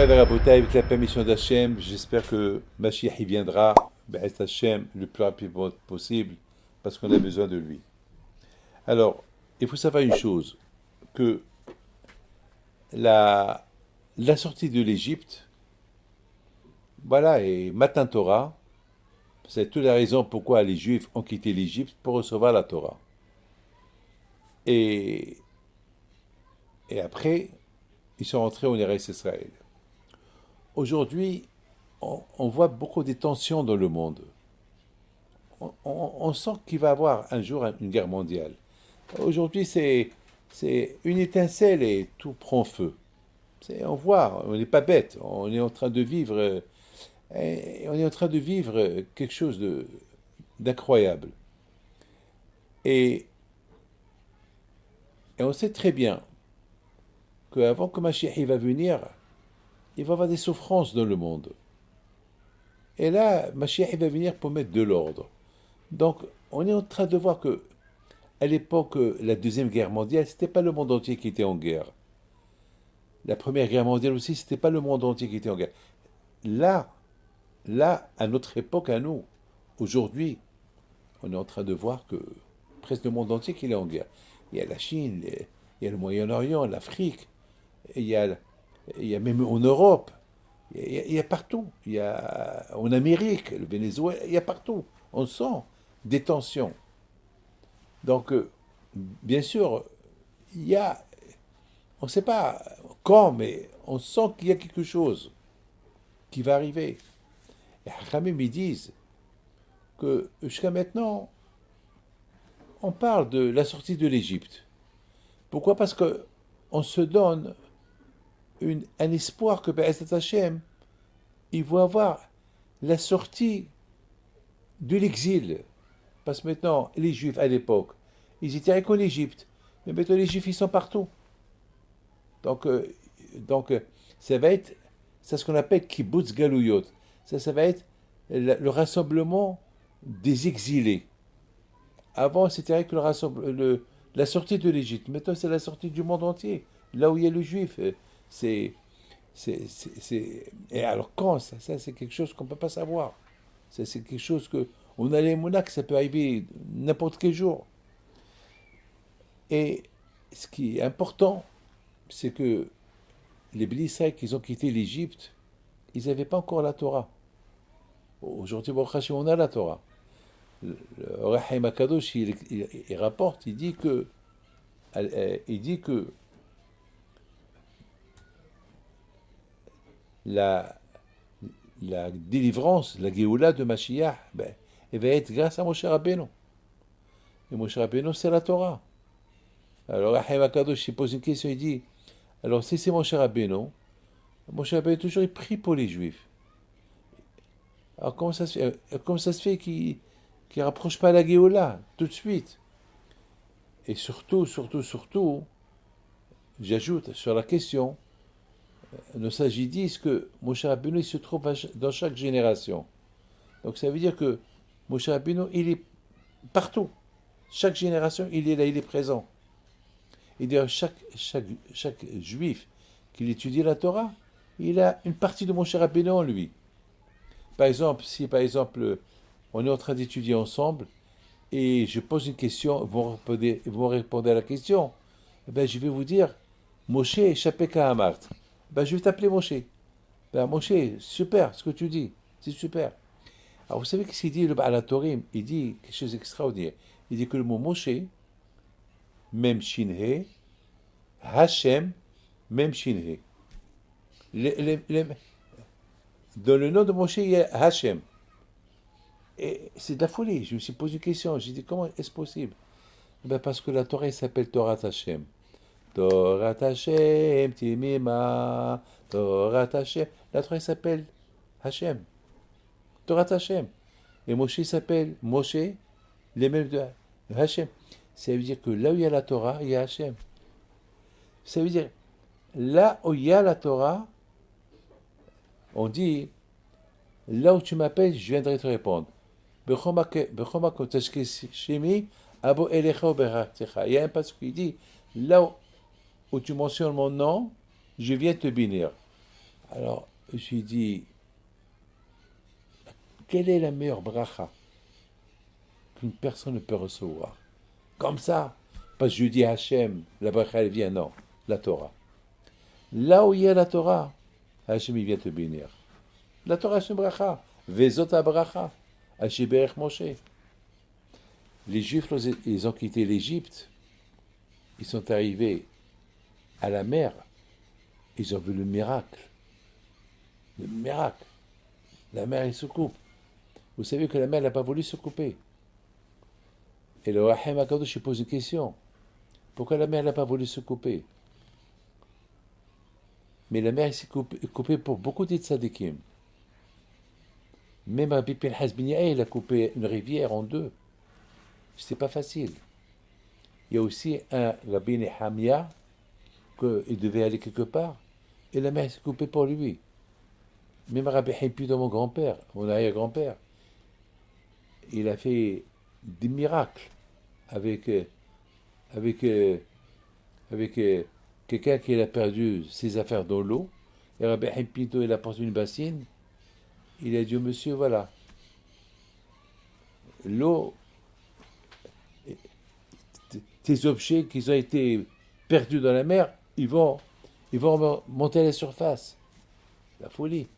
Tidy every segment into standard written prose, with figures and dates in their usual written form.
Moray Rabotai, avec la permission d'Hachem, j'espère que Mashiach y viendra, Be'ez Hachem, le plus rapidement possible, parce qu'on a besoin de lui. Alors, il faut savoir une chose, que la sortie de l'Égypte, voilà, et Matan Torah, c'est toute la raison pourquoi les Juifs ont quitté l'Égypte pour recevoir la Torah. Et, et après, ils sont rentrés en Eretz Israël. Aujourd'hui, on voit beaucoup de tensions dans le monde. On sent qu'il va y avoir un jour une guerre mondiale. Aujourd'hui, c'est une étincelle et tout prend feu. On voit, on n'est pas bête, on est en train de vivre, on est en train de vivre quelque chose d'incroyable. Et, et on sait très bien qu'avant que Mashiach va venir, il va y avoir des souffrances dans le monde. Et là, Mashiach va venir pour mettre de l'ordre. Donc, on est en train de voir que, à l'époque, la Deuxième Guerre mondiale, c'était pas le monde entier qui était en guerre. La Première Guerre mondiale aussi, c'était pas le monde entier qui était en guerre. Là, à notre époque, à nous, aujourd'hui, on est en train de voir que presque le monde entier qui est en guerre. Il y a la Chine, il y a le Moyen-Orient, l'Afrique, il y a même en Europe, il y a partout. Il y a en Amérique, le Venezuela, il y a partout. On sent des tensions. Donc, bien sûr, il y a, on ne sait pas quand, mais on sent qu'il y a quelque chose qui va arriver. Et Hachamim, ils disent que jusqu'à maintenant, on parle de la sortie de l'Égypte. Pourquoi? Parce que on se donne un espoir que Be'ezrat Hashem, il va avoir la sortie de l'exil. Parce que maintenant, les Juifs à l'époque, ils étaient qu'en Égypte. Mais maintenant, les Juifs, ils sont partout. Donc, ça va être, c'est ce qu'on appelle Kibbutz Galouyot. Ça va être le rassemblement des exilés. Avant, c'était que la sortie de l'Égypte. Maintenant, c'est la sortie du monde entier. Là où il y a le Juif. Et alors quand ça c'est quelque chose qu'on ne peut pas savoir. Ça, c'est quelque chose que on a les monarques, ça peut arriver n'importe quel jour. Et ce qui est important, c'est que les Bnei Israël qui ont quitté l'Égypte, ils n'avaient pas encore la Torah. Aujourd'hui, Baruch Hashem, on a la Torah. Le Rahim Akadosh, il rapporte, il dit que la, la délivrance, la Géoula de Mashiach, elle va être grâce à Moshe Rabbeinu. Et Moshe Rabbeinu, c'est la Torah. Alors, Rahim Akadosh, il pose une question, il dit, alors si c'est Moshe Rabbeinu toujours, il prie pour les Juifs. Alors, comment ça se fait qu'il ne rapproche pas la Géoula tout de suite? Et surtout, j'ajoute sur la question, nos sages disent que Moshe Rabbeinu il se trouve dans chaque génération. Donc ça veut dire que Moshe Rabbeinu il est partout. Chaque génération il est là, il est présent. Et d'ailleurs chaque juif qui étudie la Torah, il a une partie de Moshe Rabbeinu en lui. Par exemple, si on est en train d'étudier ensemble et je pose une question, vous répondez à la question, je vais vous dire Moshe Shapeka Amart. Je vais t'appeler Moshe. Moshe, super ce que tu dis, c'est super. Alors vous savez ce qu'il dit le Baal HaTorim? Il dit quelque chose d'extraordinaire. Il dit que le mot Moshe, même Shinhe, Hashem, même Shinhe. Dans le nom de Moshe, il y a Hashem. Et c'est de la folie. Je me suis posé une question. J'ai dit, comment est-ce possible? Parce que la Torah s'appelle Torah Hashem. Torah Hashem, Timima, Torah Hashem. La Torah s'appelle Hashem. Torah Hashem. Et Moshe s'appelle Moshe, les mêmes de Hashem. Ça veut dire que là où il y a la Torah, il y a Hashem. Ça veut dire, là où il y a la Torah, on dit, là où tu m'appelles, je viendrai te répondre. Il y a un passage qui dit, là où tu mentionnes mon nom, je viens te bénir. Alors, je lui dis, quelle est la meilleure bracha qu'une personne ne peut recevoir? Comme ça, parce que je lui dis Hachem, la bracha elle vient, non, la Torah. Là où il y a la Torah, Hachem il vient te bénir. La Torah c'est une bracha, Vezot bracha, Hachem Berech Moshe. Les Juifs, ils ont quitté l'Égypte, ils sont arrivés à la mer, ils ont vu le miracle. Le miracle. La mer, elle se coupe. Vous savez que la mer n'a pas voulu se couper. Et le Rahim Akadosh pose une question. Pourquoi la mer n'a pas voulu se couper? Mais la mer s'est coupée pour beaucoup de tzadikim. Même Rabbi Pinhas Ben Yael a coupé une rivière en deux. C'est pas facile. Il y a aussi un Rabbi Nehemia qu'il devait aller quelque part et la mer s'est coupée pour lui. Même Rabbi Himpido, mon grand-père, mon arrière-grand-père, il a fait des miracles avec, avec, avec quelqu'un qui a perdu ses affaires dans l'eau. Et Rabbi Himpido, il a porté une bassine. Il a dit au monsieur, voilà, l'eau, tes objets qui ont été perdus dans la mer, ils vont monter à la surface. La folie.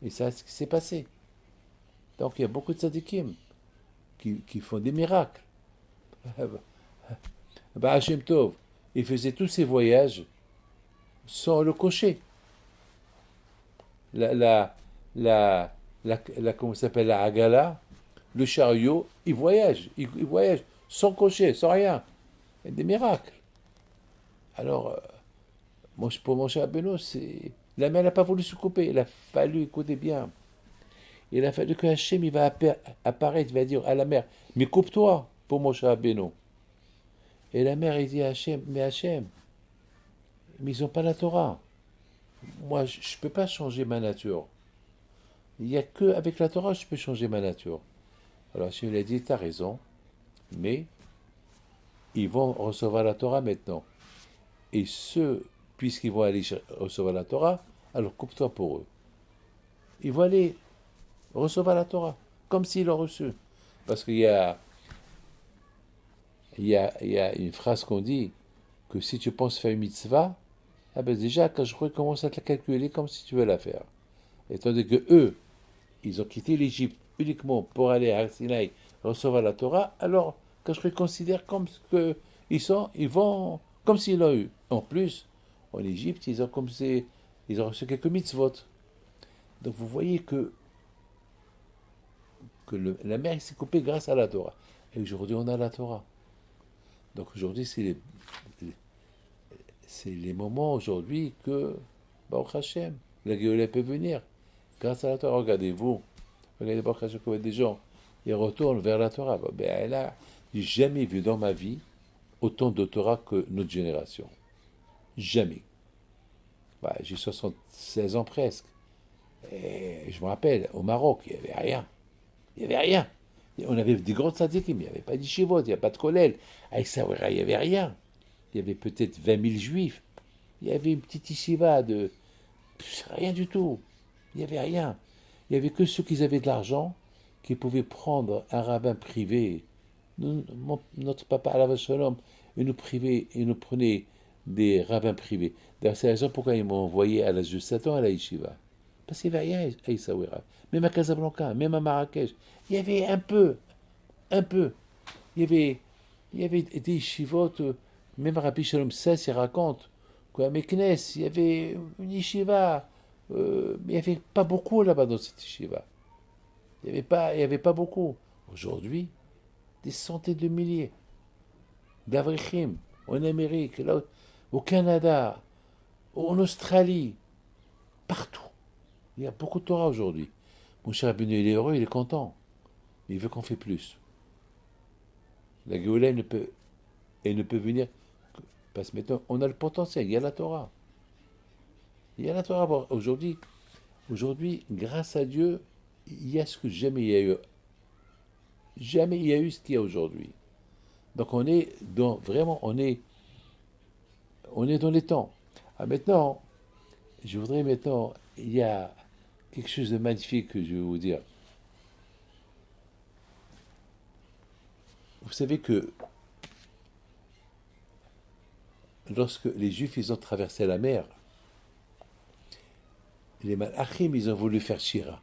Et ça, c'est ce qui s'est passé. Donc il y a beaucoup de tzadikim qui font des miracles. Bah, Hachem Tov, il faisait tous ses voyages sans le cocher. La, la, comment ça s'appelle, la Agala, le chariot, il voyage sans cocher, sans rien. Il y a des miracles. Alors, pour Moshe Rabbeinu, la mer n'a pas voulu se couper. Il a fallu, écoutez bien, il a fallu que Hachem il va apparaître, il va dire à la mer, mais coupe-toi pour Moshe Rabbeinu. Et la mer, il dit à Hachem, mais Hachem, mais ils n'ont pas la Torah. Moi, je ne peux pas changer ma nature. Il n'y a qu'avec la Torah que je peux changer ma nature. Alors Hachem lui a dit, tu as raison, mais ils vont recevoir la Torah maintenant. Et ceux, puisqu'ils vont aller recevoir la Torah, alors coupe-toi pour eux. Ils vont aller recevoir la Torah, comme s'ils l'ont reçue. Parce qu'il y a une phrase qu'on dit, que si tu penses faire une mitzvah, ah ben déjà, quand je recommence à te la calculer comme si tu veux la faire. Et tandis que eux, ils ont quitté l'Égypte uniquement pour aller à Sinaï recevoir la Torah, alors quand je les considère comme ce qu'ils sont, ils vont comme s'ils l'ont eu. En plus, en Égypte, ils ont reçu quelques mitzvot. Donc vous voyez que la mer s'est coupée grâce à la Torah. Et aujourd'hui, on a la Torah. Donc aujourd'hui, c'est les moments aujourd'hui que, Baruch Hashem, la Géoula peut venir. Grâce à la Torah, regardez-vous, regardez Baruch Hashem, comme des gens, ils retournent vers la Torah. Ben là, j'ai jamais vu dans ma vie autant de Torah que notre génération. Jamais. J'ai 76 ans presque. Et je me rappelle, au Maroc, il n'y avait rien. Il n'y avait rien. On avait des grandes tzadikim, il n'y avait pas d'ishivot, il n'y avait pas de kollel. Avec ça, il n'y avait rien. Il y avait peut-être 20 000 juifs. Il y avait une petite yeshiva de... Rien du tout. Il n'y avait rien. Il n'y avait que ceux qui avaient de l'argent qui pouvaient prendre un rabbin privé. Notre papa, Alav Shalom, il nous prenait des rabbins privés. D'ailleurs, c'est la raison pourquoi ils m'ont envoyé à l'âge de 7 ans à la yeshiva. Parce qu'il n'y avait rien à Essaouira. Même à Casablanca, même à Marrakech. Il y avait un peu. Il y avait des yeshivot, même Rabbi Shalom Sess, il raconte qu'à Meknes, il y avait une yeshiva, mais il n'y avait pas beaucoup là-bas dans cette yeshiva. Il n'y avait pas beaucoup. Aujourd'hui, des centaines de milliers d'avrichim en Amérique, là, au Canada, en Australie, partout. Il y a beaucoup de Torah aujourd'hui. Mon cher Rabbeinu, il est heureux, il est content. Mais il veut qu'on fait plus. La Géoula, elle ne peut venir parce que maintenant, on a le potentiel, il y a la Torah. Il y a la Torah. Aujourd'hui, grâce à Dieu, il y a ce que jamais il y a eu. Jamais il y a eu ce qu'il y a aujourd'hui. Donc on est dans on est dans les temps. Maintenant, je voudrais maintenant il y a quelque chose de magnifique que je vais vous dire. Vous savez que lorsque les Juifs ils ont traversé la mer, les Malachim ils ont voulu faire Shira.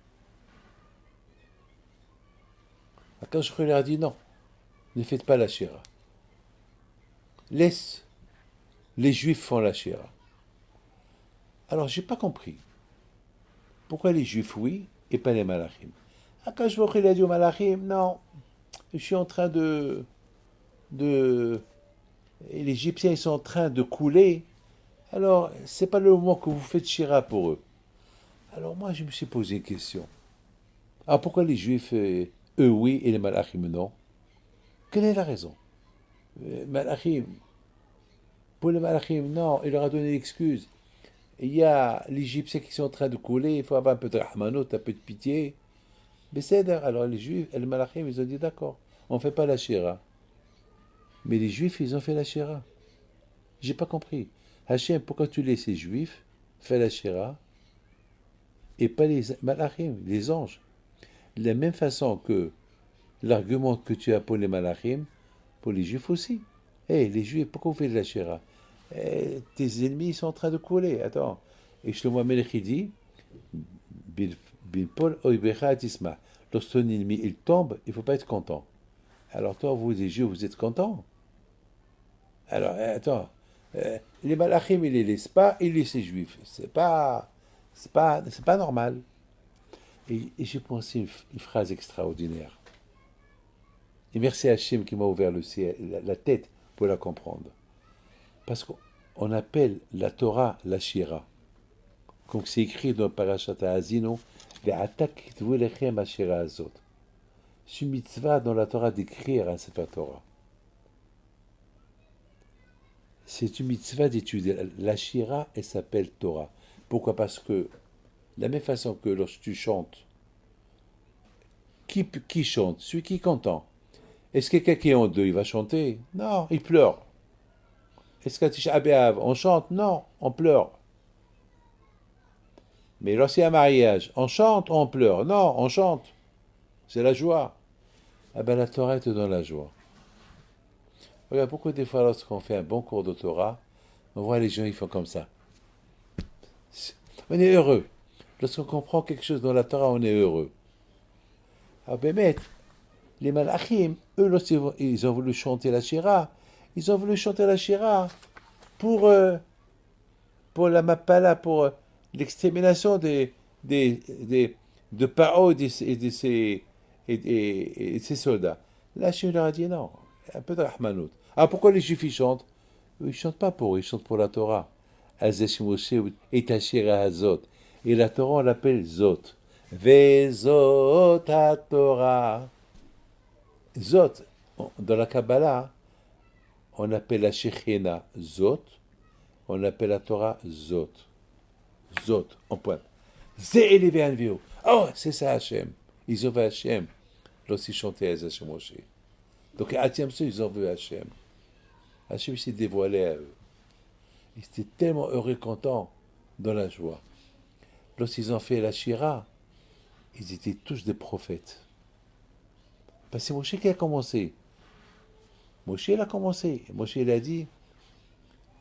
Quand je leur ai dit non, ne faites pas la Shira. Laisse les Juifs font la Shira. Alors j'ai pas compris. Pourquoi les Juifs oui et pas les Malachim? Quand je il a dit aux Malachim, non, je suis en train de et les Égyptiens ils sont en train de couler. Alors c'est pas le moment que vous faites Shira pour eux. Alors moi je me suis posé une question. Ah pourquoi les Juifs eux oui et les Malachim non? Quelle est la raison? Malachim, pour les Malachim, non, il leur a donné l'excuse. Il y a les Égyptiens qui sont en train de couler, il faut avoir un peu de rahmanot, un peu de pitié. Mais c'est alors les Juifs et les Malachim, ils ont dit d'accord, on ne fait pas la Shira. Mais les Juifs, ils ont fait la Shira. J'ai pas compris. Hachem, pourquoi tu laisses les Juifs faire la Shira et pas les Malachim, les anges? De la même façon que l'argument que tu as pour les Malachim, pour les Juifs aussi. Eh, les Juifs, pourquoi vous faites de la Shira? Tes ennemis sont en train de couler. Attends. Et Shlomo Melech il dit, Bilpol oibecha tisma. Lorsque ton ennemi il tombe, il ne faut pas être content. Alors toi, vous les Juifs, vous êtes contents? Alors, les Malachim, ils les laissent pas, ils laissent les Juifs. C'est pas normal. Et j'ai pensé une phrase extraordinaire. Et merci à Hachem qui m'a ouvert le ciel, la tête pour la comprendre. Parce qu'on appelle la Torah la Shira. Comme c'est écrit dans Parashat Ha'azino, Ve'atak kitvu lechem hashira azot. C'est une mitzvah dans la Torah d'écrire un Sefer Torah. C'est une mitzvah d'étudier. La Shira, elle s'appelle Torah. Pourquoi? Parce que, de la même façon que lorsque tu chantes, qui chante? Celui qui est content. Est-ce que quelqu'un qui est en deuil va chanter? Non, il pleure. Est-ce qu'à Tisha B'Av, on chante? Non, on pleure. Mais lorsqu'il y a un mariage, on chante ou on pleure? Non, on chante. C'est la joie. Ah ben la Torah te donne la joie. Regarde, beaucoup des fois lorsqu'on fait un bon cours de Torah, on voit les gens, ils font comme ça. On est heureux. Lorsqu'on comprend quelque chose dans la Torah, on est heureux. Ah ben maître, les Malachim, eux, lorsqu'ils ont voulu chanter la Shira, ils ont voulu chanter la Shira pour la Mapala, pour l'extermination de Paro et de ses soldats. Là, je leur ai dit non, un peu de Rahmanout. Ah, pourquoi les Juifs ils chantent? Ils ne chantent pas pour eux, ils chantent pour la Torah. Azesh Moshe et Tashira Hazot. Et la Torah, on l'appelle Zot. Vezot ha Torah. Zot, dans la Kabbalah, on appelle la Shekhinah Zot, on appelle la Torah Zot. Zot, en point. Zé élevé Anvio. Oh, c'est ça Hachem. Ils ont vu Hachem lorsqu'ils chantaient Azesh Moshe. Donc à Tiamsou, ils ont vu Hachem. Hachem s'est dévoilé à eux. Ils étaient tellement heureux et contents dans la joie. Lorsqu'ils ont fait la Shira, ils étaient tous des prophètes. Parce que c'est Moshe qui a commencé. Moshe il a commencé. Moshe il a dit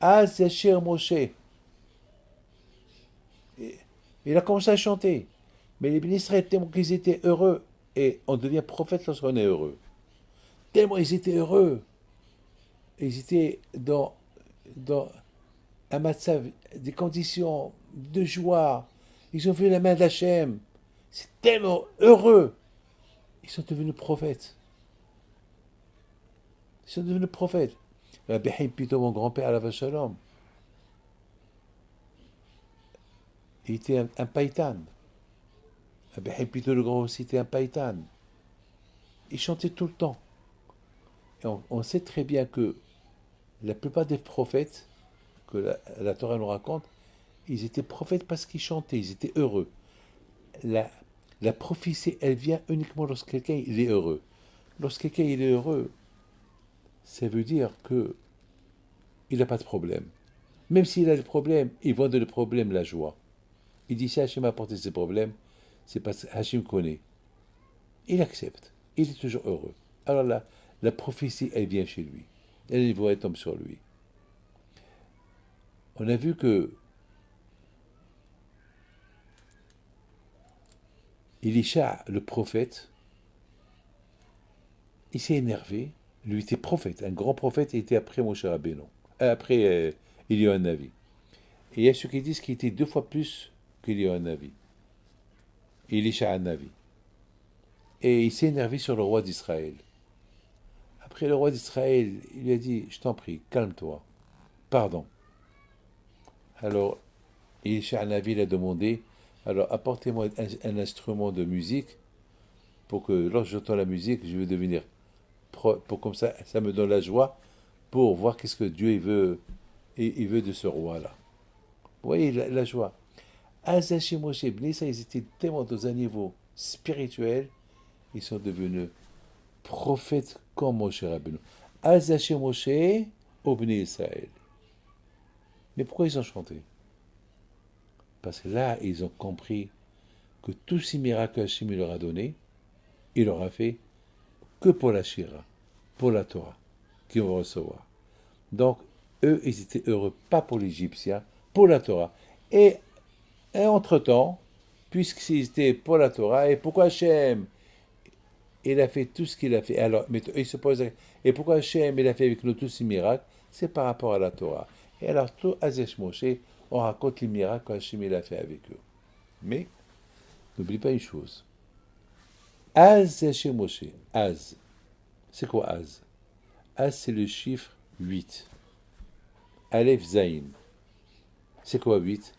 Az Yashir Moshe. Il a commencé à chanter. Mais les ministres, tellement qu'ils étaient heureux. Et on devient prophète lorsqu'on est heureux. Tellement ils étaient heureux. Ils étaient dans un matzav, des conditions de joie. Ils ont vu la main d'Hachem. C'est tellement heureux. Ils sont devenus prophètes. Ils sont devenus prophètes. Rabbi Haim Pito, mon grand-père, Alav Shalom, il était un païtan. Rabbi Haim Pito, le grand aussi, était un païtan. Il chantait tout le temps. Et on sait très bien que la plupart des prophètes que la Torah nous raconte, ils étaient prophètes parce qu'ils chantaient, ils étaient heureux. La prophétie, elle vient uniquement lorsque quelqu'un il est heureux. Lorsque quelqu'un il est heureux, ça veut dire que il n'a pas de problème. Même s'il a des problèmes, il voit dans le problème la joie. Il dit si Hachem a apporté ces problèmes, c'est parce que Hachem connaît. Il accepte. Il est toujours heureux. Alors là, la prophétie, elle vient chez lui. Elle tombe sur lui. On a vu que Elisha, le prophète, il s'est énervé. Lui était prophète, un grand prophète, il était après Moshe Rabbeinu, après Eliyahu Navi. Et il y a ceux qui disent qu'il était 2 fois plus qu'Eliyahu Navi, Elisha Navi. Et il s'est énervé sur le roi d'Israël. Après le roi d'Israël, il lui a dit, je t'en prie, calme-toi, pardon. Alors, Elisha Navi l'a demandé, alors apportez-moi un instrument de musique pour que lorsque j'entends la musique, je vais devenir pour comme ça me donne la joie pour voir qu'est-ce que Dieu il veut de ce roi-là. Vous voyez la joie. Azaché Moshe, ça ils étaient tellement dans un niveau spirituel, ils sont devenus prophètes comme Moshe Rabbeinu. Azaché Moshe, au Bnei Israël. Mais pourquoi ils ont chanté? Parce que là, ils ont compris que tous ces miracles que Hachem leur a donnés, il leur a fait que pour la Shira, pour la Torah, qu'ils vont recevoir. Donc, eux, ils étaient heureux, pas pour l'Égyptien, pour la Torah. Et entre-temps, puisqu'ils étaient pour la Torah, et pourquoi Hachem, il a fait tout ce qu'il a fait. Alors, mais il se pose, et pourquoi Hachem, il a fait avec nous tous ces miracles? C'est par rapport à la Torah. Et alors, tout Azesh Moshe, on raconte les miracles qu'Hachem il a fait avec eux. Mais, n'oublie pas une chose. Azesh Moshe, Az. C'est quoi Az? Az, c'est le chiffre 8. Aleph Zayin. C'est quoi 8?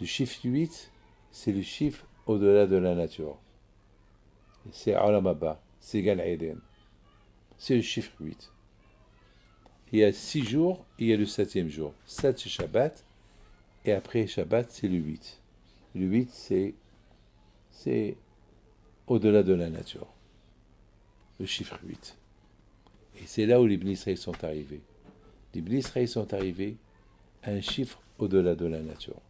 Le chiffre 8, c'est le chiffre au-delà de la nature. C'est Olam Haba, c'est Gan Eden. C'est le chiffre 8. Il y a 6 jours, il y a le 7e jour. 7 c'est Shabbat, et après Shabbat, c'est le 8. Le 8, c'est au-delà de la nature. Le chiffre 8. Et c'est là où les Bnei Israël sont arrivés. Les Bnei Israël sont arrivés à un chiffre au-delà de la nature.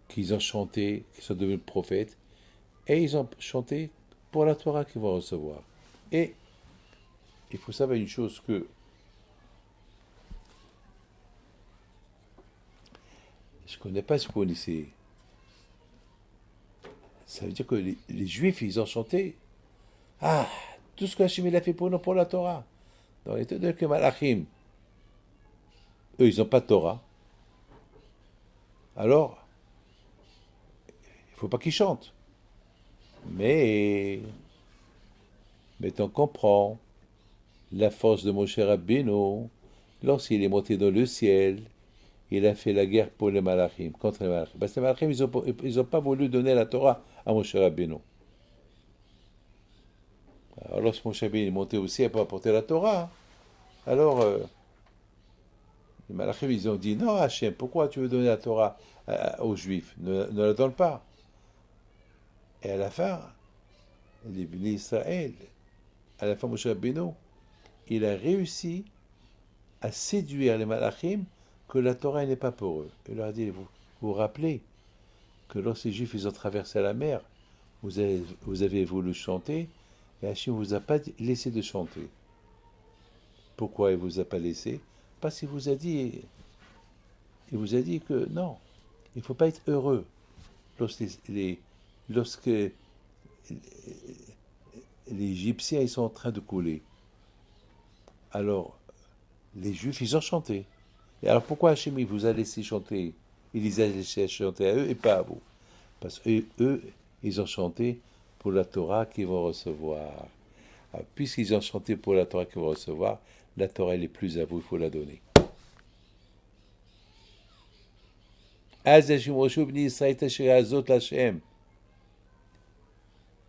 Qu'ils ont chanté, qu'ils sont devenus prophètes, et ils ont chanté pour la Torah qu'ils vont recevoir. Et il faut savoir une chose que je ne connais pas ce qu'on connaissez. Ça veut dire que les Juifs, ils ont chanté. Ah, tout ce qu'Hachem il a fait pour nous, pour la Torah. Dans les deux que Malachim, eux, ils n'ont pas de Torah. Alors, il ne faut pas qu'ils chantent. Mais on comprend la force de Moshe Rabbeinu, lorsqu'il est monté dans le ciel, il a fait la guerre pour les Malachim, contre les Malachim. Parce que les Malachim, ils n'ont pas voulu donner la Torah à Moshe Rabbeinu. Alors, lorsque Moshe Rabbeinu est monté au ciel pour apporter la Torah, alors les Malachim, ils ont dit, non Hachem, pourquoi tu veux donner la Torah aux Juifs? Ne la donne pas. Et à la fin, les Bnei Israël, à la fin Moshe Rabbeinu, il a réussi à séduire les Malachim que la Torah n'est pas pour eux. Il leur a dit, vous vous rappelez que lorsque les Juifs ils ont traversé la mer, vous avez voulu chanter, et Hachem ne vous a pas laissé de chanter. Pourquoi il ne vous a pas laissé? Parce qu'il vous a dit que non, il ne faut pas être heureux lorsque les Égyptiens ils sont en train de couler. Alors, les Juifs, ils ont chanté. Et alors, pourquoi Hachem il vous a laissé chanter? Il les a laissés chanter à eux et pas à vous. Parce qu'eux, ils ont chanté pour la Torah qu'ils vont recevoir. Alors, puisqu'ils ont chanté pour la Torah qu'ils vont recevoir, la Torah, elle est plus à vous, il faut la donner.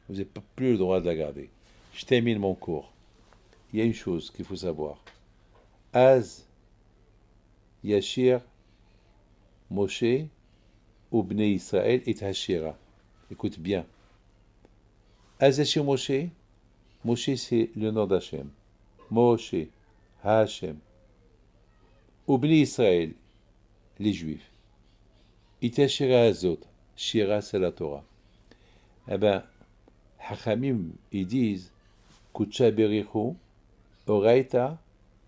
Vous n'avez plus le droit de la garder. Je termine mon cours. Il y a une chose qu'il faut savoir. Az Yashir Moshe ou Bnei Israël et Hashira. Écoute bien. Az Yashir Moshe, Moshe c'est le nom d'Hachem. Moshe, Hachem. Ou Bnei Israël, les Juifs. Ita Shira Azot. Shira, c'est la Torah. Eh bien, Hachamim, ils disent Kutsha Berichu, Oraita,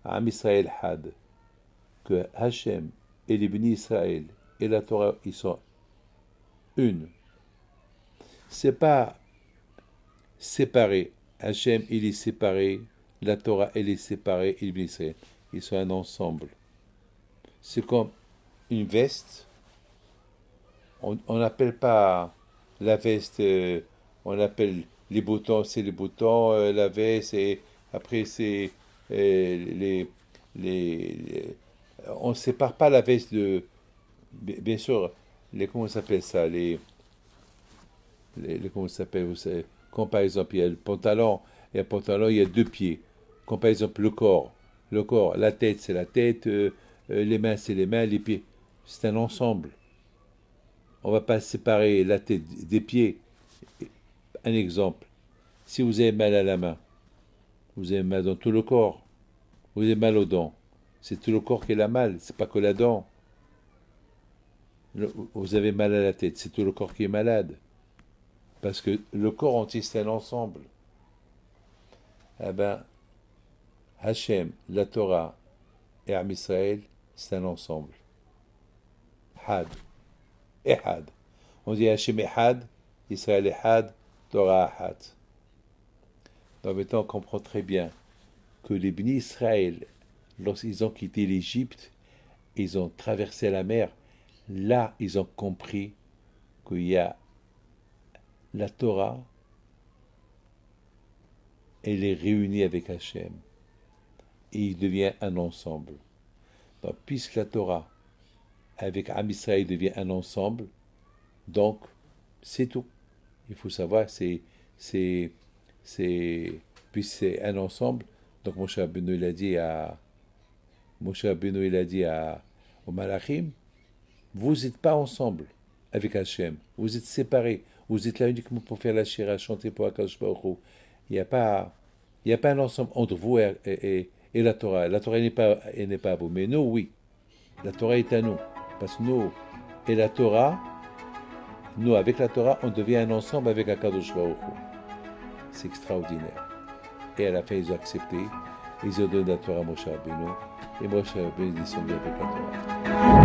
Am Israël Had. Que Hachem et les bénis Israël et la Torah, ils sont une. C'est pas séparé. Hachem, il est séparé. La Torah, elle est séparée. Et les bénis Israël, ils sont un ensemble. C'est comme une veste. On n'appelle pas la veste, on appelle les boutons, c'est les boutons, la veste, et après c'est les- on ne sépare pas la veste de, bien sûr, comment ça s'appelle ça, comment ça s'appelle, vous savez, comme par exemple, il y a le pantalon, il y a deux pieds, comme par exemple le corps, la tête c'est la tête, les mains c'est les mains, les pieds, c'est un ensemble. On ne va pas séparer la tête des pieds. Un exemple, si vous avez mal à la main, vous avez mal dans tout le corps, vous avez mal aux dents, c'est tout le corps qui a mal, c'est pas que la dent. Vous avez mal à la tête, c'est tout le corps qui est malade. Parce que le corps entier, c'est un ensemble. Eh bien, Hachem, la Torah et Am Israël, c'est un ensemble. Had. Ehad. On dit Hachem Ehad, Israël Ehad, Torah Ahad. Donc maintenant, on comprend très bien que les bénis Israël, lorsqu'ils ont quitté l'Égypte, ils ont traversé la mer, là, ils ont compris qu'il y a la Torah, elle est réunie avec Hachem. Et il devient un ensemble. Donc, puisque la Torah, avec Am Israël, devient un ensemble, donc, c'est tout. Il faut savoir, puis c'est un ensemble. Donc, Moshe Rabbeinu, il a dit au Malachim, vous n'êtes pas ensemble avec Hachem. Vous êtes séparés. Vous êtes là uniquement pour faire la shira, chanter pour Akadosh Baruch Hu. Il n'y a pas un ensemble entre vous et la Torah. La Torah n'est pas à vous. Mais nous, oui. La Torah est à nous. Parce que nous et la Torah, nous, avec la Torah, on devient un ensemble avec Akadosh Baruch Hu. C'est extraordinaire. Et à la fin, ils ont accepté. Ils ont donné la Torah à Moshe Rabbeinu. Et Moshe Rabbeinu est descendu avec la Torah.